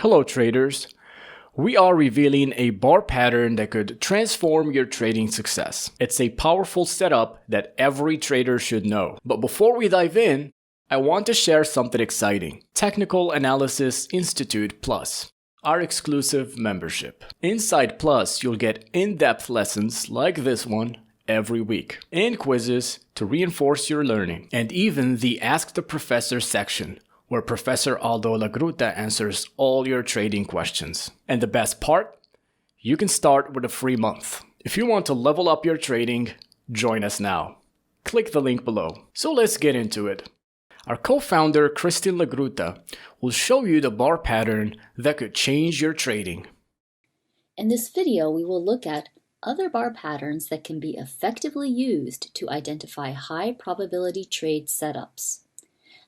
Hello traders! We are revealing a bar pattern that could transform your trading success. It's a powerful setup that every trader should know. But before we dive in, I want to share something exciting. Technical Analysis Institute Plus, our exclusive membership. Inside Plus, you'll get in-depth lessons like this one every week, and quizzes to reinforce your learning, and even the Ask the Professor section, where Professor Aldo Lagrutta answers all your trading questions. And the best part? You can start with a free month. If you want to level up your trading, join us now. Click the link below. So let's get into it. Our co-founder, Christine Lagrutta, will show you the bar pattern that could change your trading. In this video, we will look at other bar patterns that can be effectively used to identify high probability trade setups.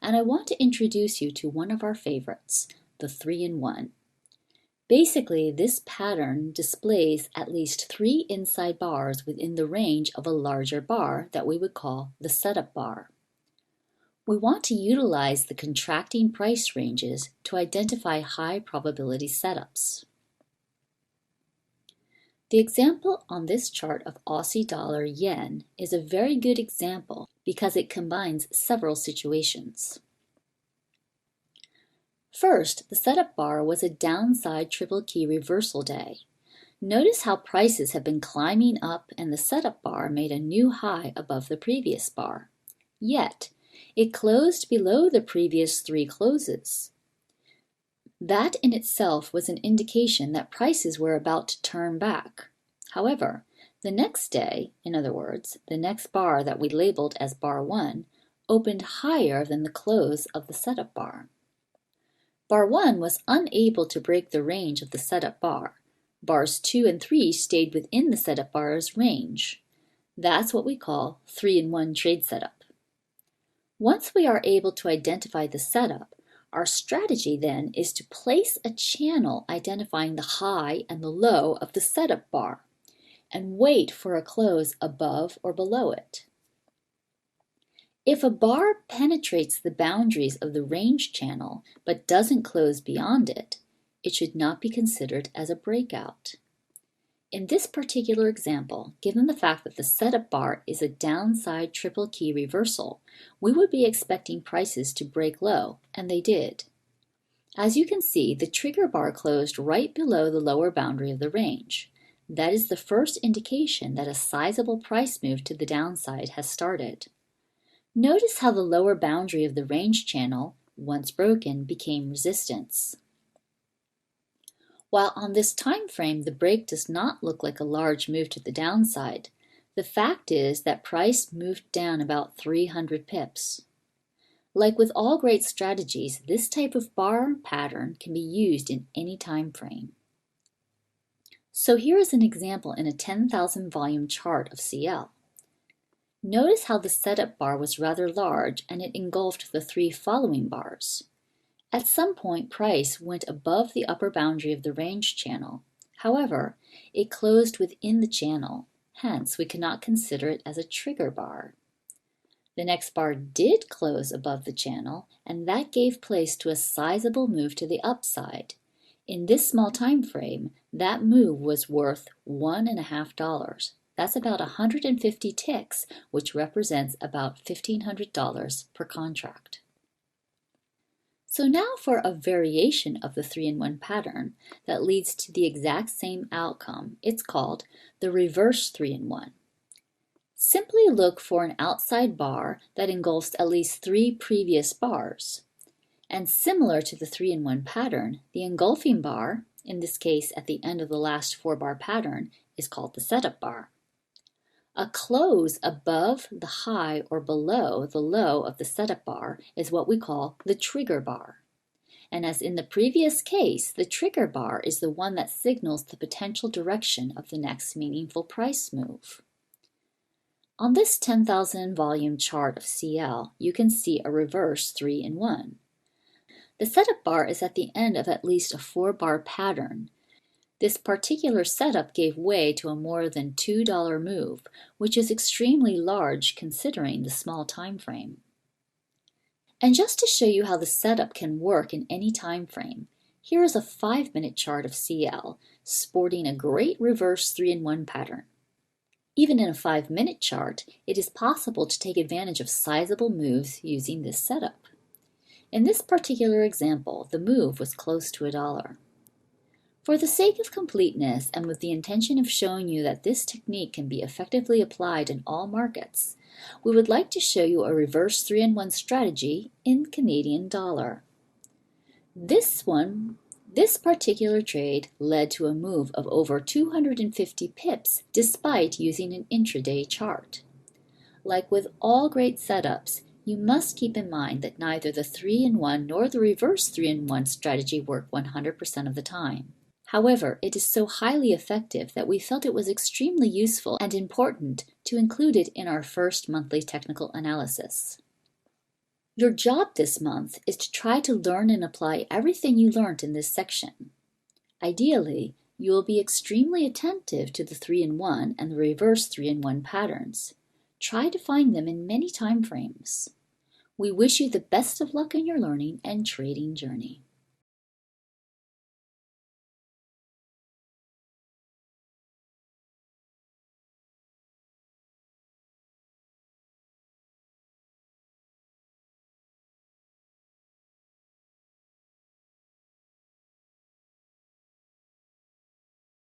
And I want to introduce you to one of our favorites, the 3-in-1. Basically, this pattern displays at least 3 inside bars within the range of a larger bar that we would call the setup bar. We want to utilize the contracting price ranges to identify high probability setups. The example on this chart of Aussie dollar yen is a very good example because it combines several situations. First, the setup bar was a downside triple key reversal day. Notice how prices have been climbing up and the setup bar made a new high above the previous bar. Yet, it closed below the previous 3 closes. That in itself was an indication that prices were about to turn back. However, the next day, in other words, the next bar that we labeled as bar 1, opened higher than the close of the setup bar. Bar 1 was unable to break the range of the setup bar. Bars 2 and 3 stayed within the setup bar's range. That's what we call 3-in-1 trade setup. Once we are able to identify the setup, our strategy then is to place a channel identifying the high and the low of the setup bar and wait for a close above or below it. If a bar penetrates the boundaries of the range channel but doesn't close beyond it, it should not be considered as a breakout. In this particular example, given the fact that the setup bar is a downside triple key reversal, we would be expecting prices to break low, and they did. As you can see, the trigger bar closed right below the lower boundary of the range. That is the first indication that a sizable price move to the downside has started. Notice how the lower boundary of the range channel, once broken, became resistance. While on this time frame the break does not look like a large move to the downside, the fact is that price moved down about 300 pips. Like with all great strategies, this type of bar pattern can be used in any time frame. So here is an example in a 10,000 volume chart of CL. Notice how the setup bar was rather large and it engulfed the 3 following bars. At some point, price went above the upper boundary of the range channel. However, it closed within the channel, hence we cannot consider it as a trigger bar. The next bar did close above the channel, and that gave place to a sizable move to the upside. In this small time frame, that move was worth $1.50. That's about 150 ticks, which represents about $1,500 per contract. So now for a variation of the 3-in-1 pattern that leads to the exact same outcome. It's called the reverse 3-in-1. Simply look for an outside bar that engulfs at least 3 previous bars. And similar to the 3-in-1 pattern, the engulfing bar, in this case at the end of the last 4-bar pattern, is called the setup bar. A close above the high or below the low of the setup bar is what we call the trigger bar. And as in the previous case, the trigger bar is the one that signals the potential direction of the next meaningful price move. On this 10,000 volume chart of CL, you can see a reverse 3-in-1. The setup bar is at the end of at least a 4-bar pattern. This particular setup gave way to a more than $2 move, which is extremely large considering the small time frame. And just to show you how the setup can work in any time frame, Here is a 5-minute chart of CL, sporting a great reverse 3-in-1 pattern. Even in a 5-minute chart, it is possible to take advantage of sizable moves using this setup. In this particular example, the move was close to $1. For the sake of completeness and with the intention of showing you that this technique can be effectively applied in all markets, we would like to show you a reverse 3-in-1 strategy in Canadian dollar. This particular trade led to a move of over 250 pips despite using an intraday chart. Like with all great setups, you must keep in mind that neither the 3-in-1 nor the reverse 3-in-1 strategy work 100% of the time. However, it is so highly effective that we felt it was extremely useful and important to include it in our first monthly technical analysis. Your job this month is to try to learn and apply everything you learned in this section. Ideally, you will be extremely attentive to the 3-in-1 and the reverse 3-in-1 patterns. Try to find them in many time frames. We wish you the best of luck in your learning and trading journey.